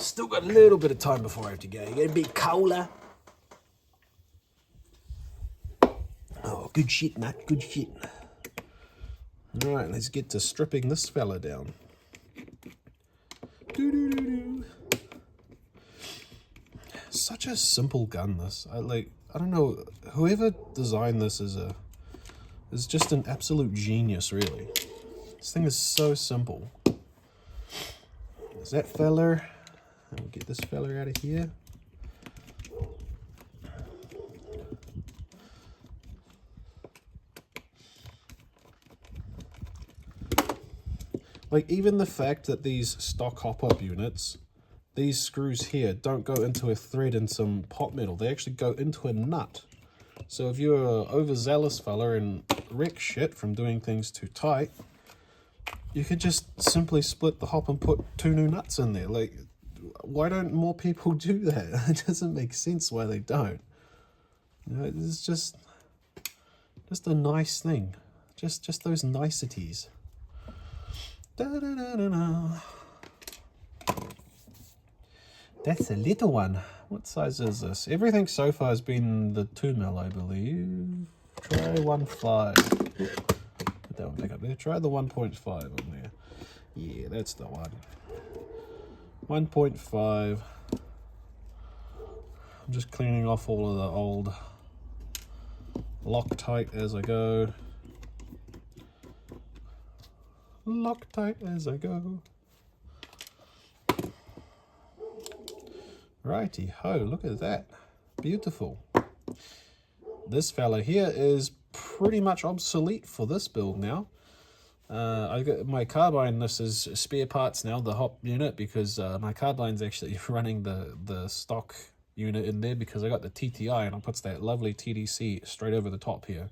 Still got a little bit of time before I have to go. Get a bit colder. Oh, good shit, Matt. Good shit. All right, let's get to stripping this fella down. Doo-doo-doo-doo. Such a simple gun, this. I don't know, whoever designed this is just an absolute genius, really. This thing is so simple. There's that feller. We'll get this feller out of here. Like, even the fact that these stock hop-up units, these screws here don't go into a thread in some pot metal. They actually go into a nut. So if you're an overzealous fella and wreck shit from doing things too tight, you could just simply split the hop and put 2 new nuts in there. Like, why don't more people do that? It doesn't make sense why they don't. You know, it's just a nice thing. Just those niceties. Da-da-da-da-da. That's a little one. What size is this? Everything so far has been the 2mm, I believe. Try 1.5. Put that one back up there. Try the 1.5 on there. Yeah, that's the one. 1.5. I'm just cleaning off all of the old Loctite as I go. Loctite as I go. Righty ho, look at that. Beautiful. This fella here is pretty much obsolete for this build now. I got my carbine, this is spare parts now, the hop unit, because my carbine's actually running the stock unit in there because I got the TTI and it puts that lovely TDC straight over the top here.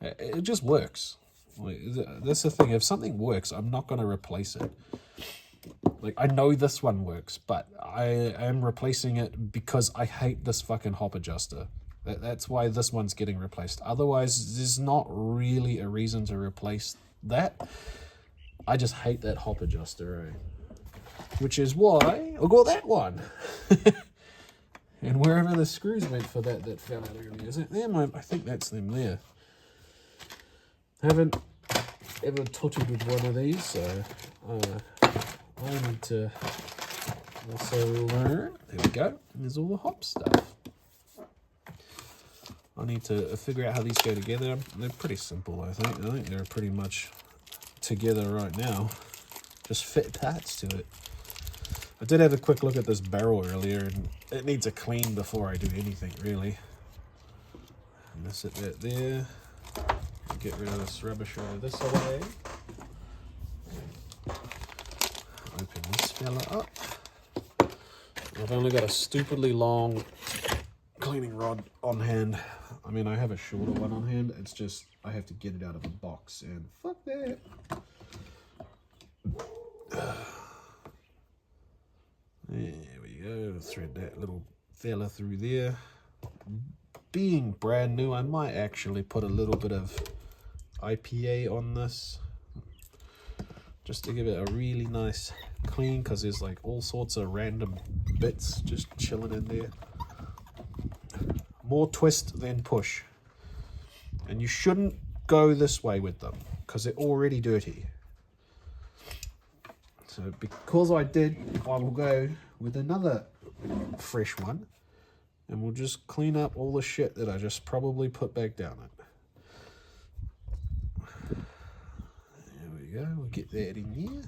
It just works. Like, that's the thing, if something works, I'm not going to replace it. Like, I know this one works, but I am replacing it because I hate this fucking hop adjuster. That's why this one's getting replaced. Otherwise, there's not really a reason to replace that. I just hate that hop adjuster, which is why I got that one. And wherever the screws went for that fell out earlier, is it them? I think that's them there. Haven't ever tooted with one of these, so I need to also learn. There we go. There's all the hop stuff. I need to figure out how these go together. They're pretty simple, I think. I think they're pretty much together right now. Just fit parts to it. I did have a quick look at this barrel earlier, and it needs a clean before I do anything, really. I'm gonna set that there. Get rid of this rubbish over this way. Open this fella up. I've only got a stupidly long cleaning rod on hand. I mean, I have a shorter one on hand. It's just, I have to get it out of the box, and fuck that. There we go. Thread that little fella through there. Being brand new, I might actually put a little bit of IPA on this just to give it a really nice clean, because there's like all sorts of random bits just chilling in there. More twist than push, and you shouldn't go this way with them because they're already dirty. So because I did, I will go with another fresh one, and we'll just clean up all the shit that I just probably put back down it. There we go, we'll get that in here.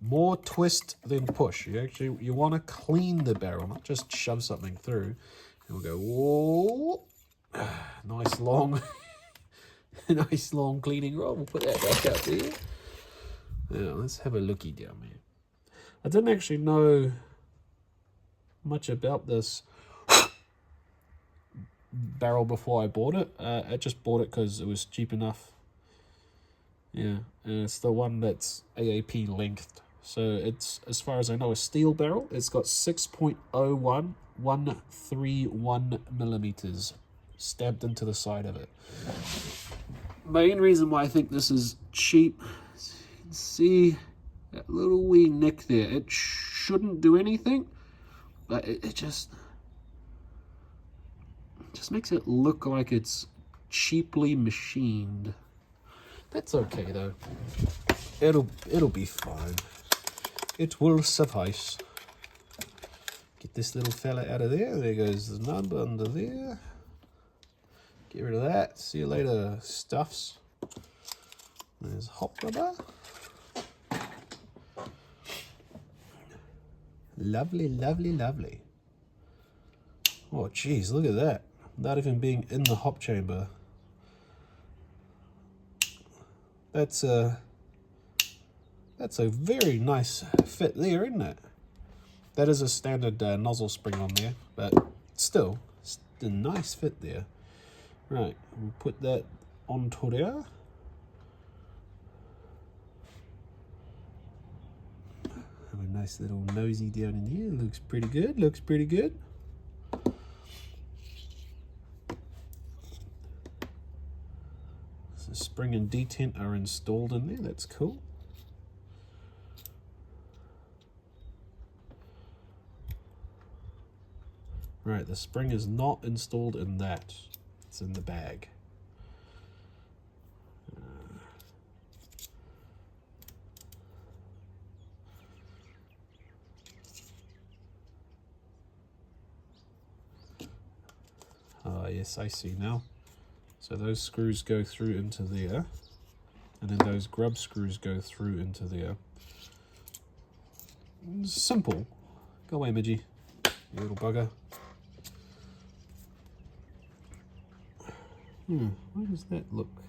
More twist than push. You want to clean the barrel, not just shove something through. And we'll go, whoa, nice long, nice long cleaning rod. We'll put that back up there. Now let's have a looky down there. I didn't actually know much about this barrel before I bought it. I just bought it because it was cheap enough. Yeah, and it's the one that's AAP length. So it's, as far as I know, a steel barrel. It's got 6.01 millimeters stamped into the side of it. Main reason why I think this is cheap, as you can see, that little wee nick there. It shouldn't do anything, but it just makes it look like it's cheaply machined. That's okay though. It'll be fine. It will suffice. Get this little fella out of there. There goes the nub under there. Get rid of that. See you later, stuffs. There's hop rubber. Lovely, lovely, lovely. Oh, geez, look at that. Without even being in the hop chamber. That's a very nice fit there, isn't it? That is a standard nozzle spring on there, but still, it's a nice fit there. Right, we'll put that onto there. Have a nice little nosy down in here. Looks pretty good, looks pretty good. So spring and detent are installed in there, that's cool. Right, the spring is not installed in that. It's in the bag. Yes, I see now. So those screws go through into there, and then those grub screws go through into there. Simple. Go away, Midgie, you little bugger. Why does that look?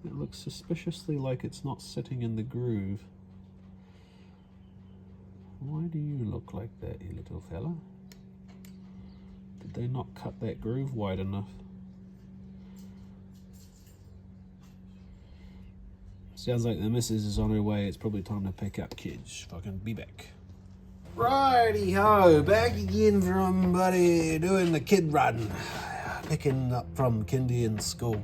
It looks suspiciously like it's not sitting in the groove. Why do you look like that, you little fella? Did they not cut that groove wide enough? Sounds like the missus is on her way. It's probably time to pick up kids. Fucking be back. Righty ho, back again from buddy doing the kid run. Picking up from kindy in school.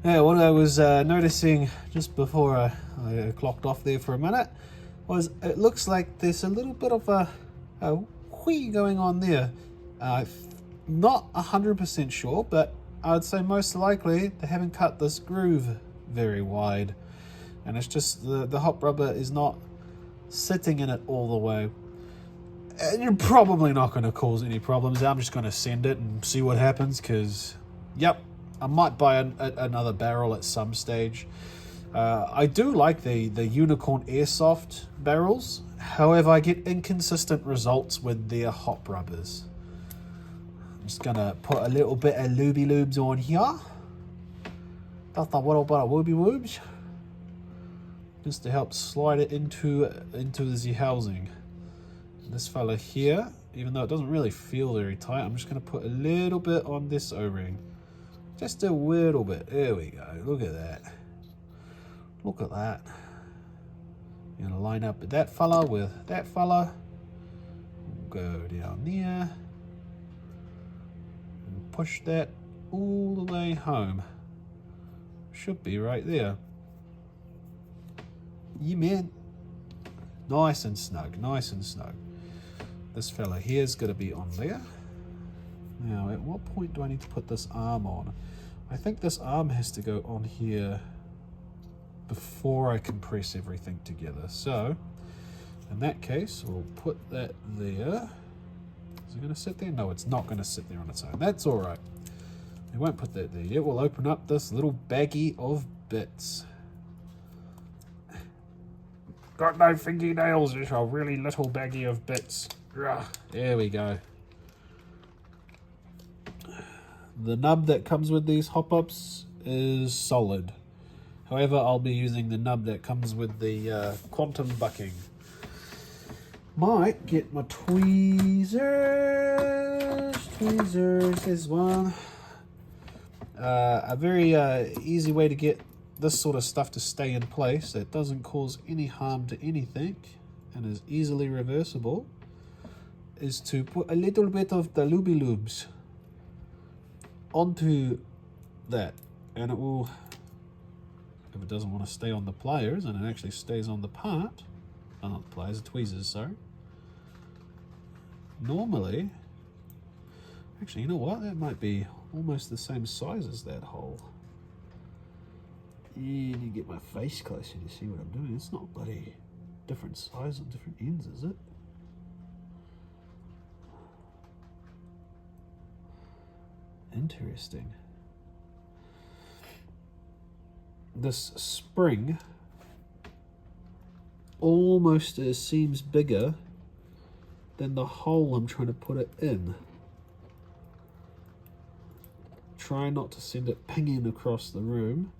Yeah, what I was noticing just before I clocked off there for a minute was it looks like there's a little bit of a whee going on there. Not 100% sure, but I would say most likely they haven't cut this groove very wide, and it's just the hop rubber is not sitting in it all the way. And you're probably not going to cause any problems. I'm just going to send it and see what happens, because, yep, I might buy another barrel at some stage. I do like the Unicorn Airsoft barrels. However, I get inconsistent results with their hop rubbers. I'm just going to put a little bit of looby loobs on here. Just a little bit of wooby woobs. Just to help slide it into the housing. This fella here, even though it doesn't really feel very tight, I'm just going to put a little bit on this O-ring. Just a little bit. There we go. Look at that. Look at that. You're going to line up that fella with that fella. Go down there. And push that all the way home. Should be right there. Yeah, man. Nice and snug. Nice and snug. This fella here is going to be on there. Now, at what point do I need to put this arm on? I think this arm has to go on here before I compress everything together. So, in that case, we'll put that there. Is it going to sit there? No, it's not going to sit there on its own. That's all right. We won't put that there yet. We'll open up this little baggie of bits. Got no fingernails, just a really little baggie of bits. There we go. The nub that comes with these hop-ups is solid. However, I'll be using the nub that comes with the quantum bucking. Might get my tweezers. There's one. A very easy way to get this sort of stuff to stay in place that doesn't cause any harm to anything and is easily reversible is to put a little bit of the looby loobs onto that, and it will if it doesn't want to stay on the pliers, and it actually stays on the part. Oh, not the pliers, the tweezers, sorry. Normally, actually, you know what? That might be almost the same size as that hole. You need to get my face closer to see what I'm doing. It's not bloody different size on different ends, is it? Interesting. This spring almost seems bigger than the hole I'm trying to put it in. Try not to send it pinging across the room.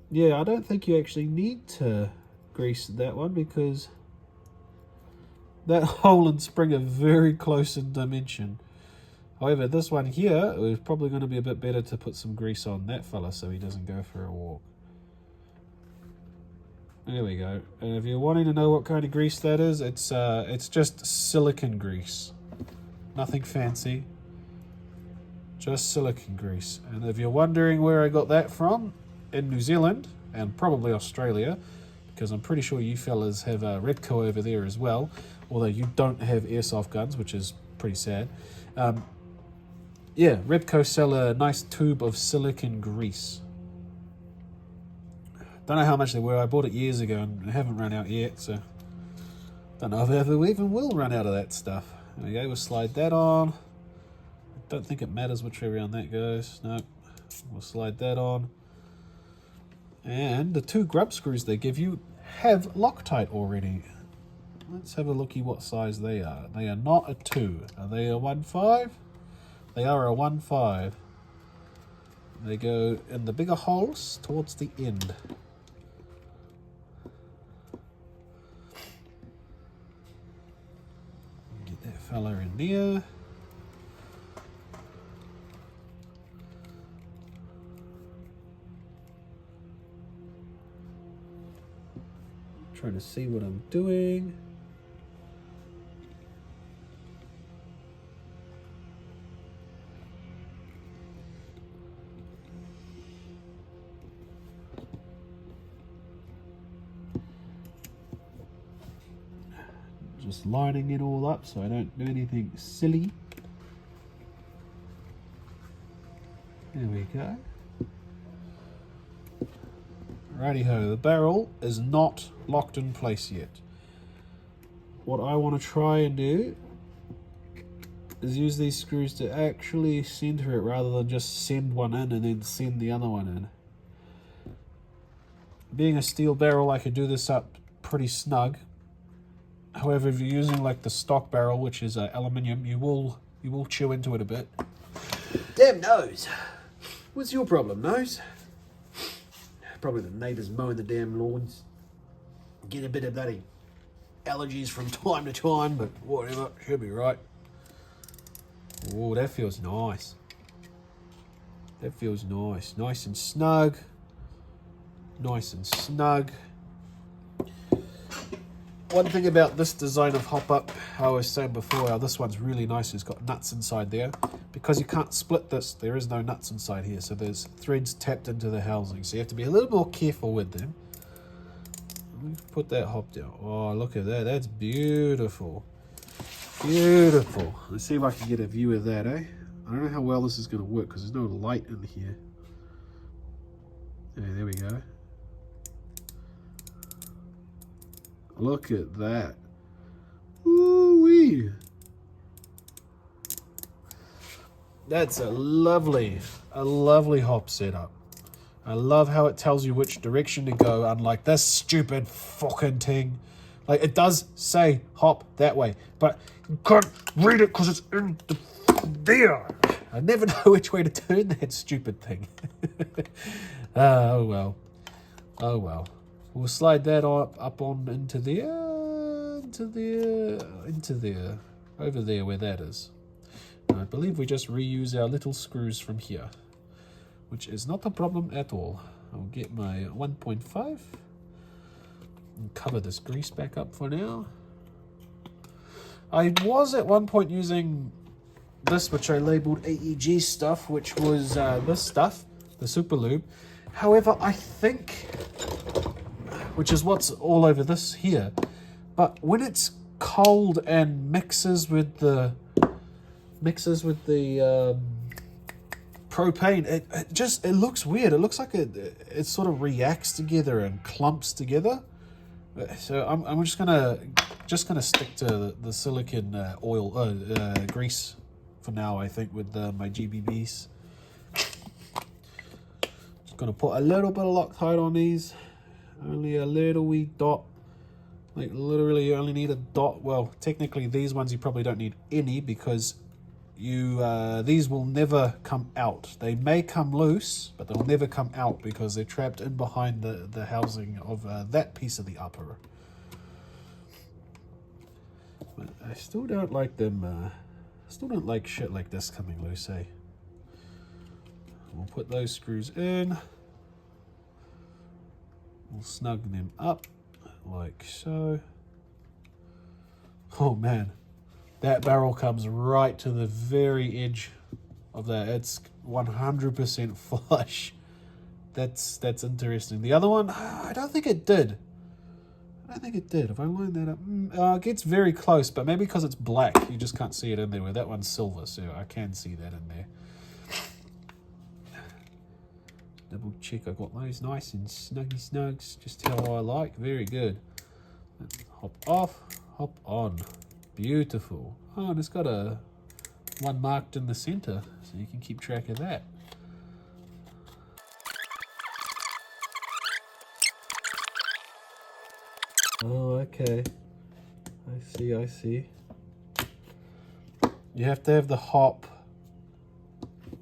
Yeah, I don't think you actually need to grease that one because that hole and spring are very close in dimension. However, this one here is probably going to be a bit better to put some grease on that fella so he doesn't go for a walk. There we go. And if you're wanting to know what kind of grease that is, it's just silicone grease. Nothing fancy. Just silicone grease. And if you're wondering where I got that from, in New Zealand and probably Australia, because I'm pretty sure you fellas have Repco over there as well, although you don't have airsoft guns, which is pretty sad. Yeah, Repco sell a nice tube of silicone grease. Don't know how much they were. I bought it years ago and I haven't run out yet, so don't know if I ever even will run out of that stuff. There we go, we'll slide that on. Don't think it matters which way around that goes. No, we'll slide that on. And the 2 grub screws they give you have Loctite already. Let's have a looky what size they are. They are not a 2. Are they a 1.5? They are a 1.5. They go in the bigger holes towards the end. Get that fella in there. Trying to see what I'm doing. Just lining it all up so I don't do anything silly. There we go. Righty-ho, the barrel is not locked in place yet. What I want to try and do is use these screws to actually center it rather than just send one in and then send the other one in. Being a steel barrel, I could do this up pretty snug. However, if you're using like the stock barrel, which is aluminium, you will chew into it a bit. Damn nose! What's your problem, nose? Probably the neighbours mowing the damn lawns. Get a bit of bloody allergies from time to time, but whatever, should be right. Oh, that feels nice. That feels nice. Nice and snug. Nice and snug. One thing about this design of hop-up, I was saying before, how this one's really nice. It's got nuts inside there. Because you can't split this, there is no nuts inside here. So there's threads tapped into the housing. So you have to be a little more careful with them. Let's put that hop down. Oh, look at that. That's beautiful. Beautiful. Let's see if I can get a view of that, eh? I don't know how well this is going to work because there's no light in here. Yeah, there we go. Look at that. Ooh-wee. That's a lovely hop setup. I love how it tells you which direction to go, unlike this stupid fucking thing. Like, it does say hop that way, but you can't read it because it's in the there. I never know which way to turn that stupid thing. Oh well. Oh well. We'll slide that up on into there, into there, over there where that is. And I believe we just reuse our little screws from here, which is not a problem at all. I'll get my 1.5 and cover this grease back up for now. I was at one point using this, which I labeled AEG stuff, which was this stuff, the Super Lube. However, I think, which is what's all over this here, but when it's cold and mixes with the propane, it looks weird. It looks like it sort of reacts together and clumps together. So I'm just gonna stick to the silicon oil grease for now, I think, with my GBBs. Just gonna put a little bit of Loctite on these, only a little wee dot. Like literally you only need a dot. Well, technically these ones you probably don't need any, because these will never come out. They may come loose, but they'll never come out because they're trapped in behind the housing of that piece of the upper. But I still don't like them. Still don't like shit like this coming loose, eh? We'll put those screws in. We'll snug them up like so. Oh man. That barrel comes right to the very edge of that. It's 100% flush. That's interesting. The other one, I don't think it did. I don't think it did. If I line that up, it gets very close, but maybe because it's black, you just can't see it in there. Where that one's silver, so I can see that in there. Double check I got those nice and snuggy snugs, just how I like. Very good. Hop off, hop on. Beautiful. Oh, and it's got one marked in the center, so you can keep track of that. Oh, okay. I see. You have to have the hop.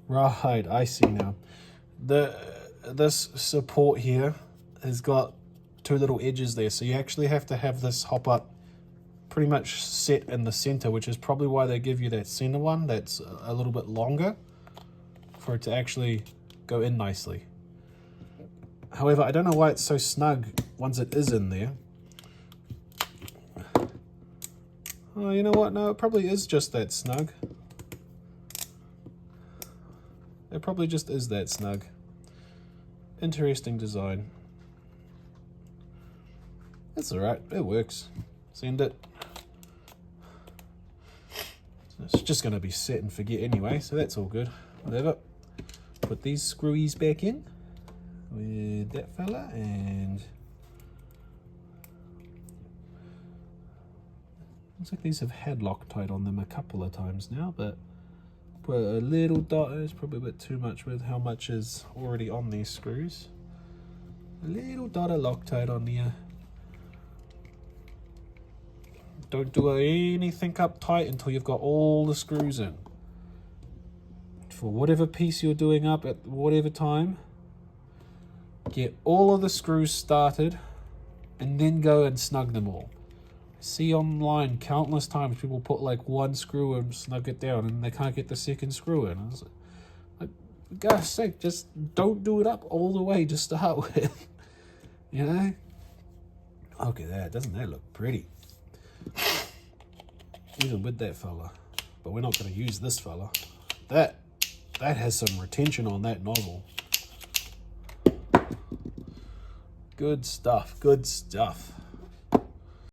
Right, I see now. This support here has got two little edges there, so you actually have to have this hop up pretty much set in the center, which is probably why they give you that center one that's a little bit longer for it to actually go in nicely. However, I don't know why it's so snug once it is in there. Oh, you know what? No, it probably is just that snug. It probably just is that snug. Interesting design. That's alright, it works. Send it. It's just going to be set and forget anyway, so that's all good. Whatever. Put these screwies back in with that fella, and looks like these have had Loctite on them a couple of times now, but put a little dot is probably a bit too much with how much is already on these screws. A little dot of Loctite on there. Don't do anything up tight until you've got all the screws in. For whatever piece you're doing up at whatever time, get all of the screws started and then go and snug them all. I see online countless times people put like one screw and snug it down and they can't get the second screw in. I was like, for God's sake, just don't do it up all the way to start with. You know? Look at that, doesn't that look pretty? Even with that fella, but we're not going to use this fella. That has some retention on that nozzle. Good stuff, good stuff.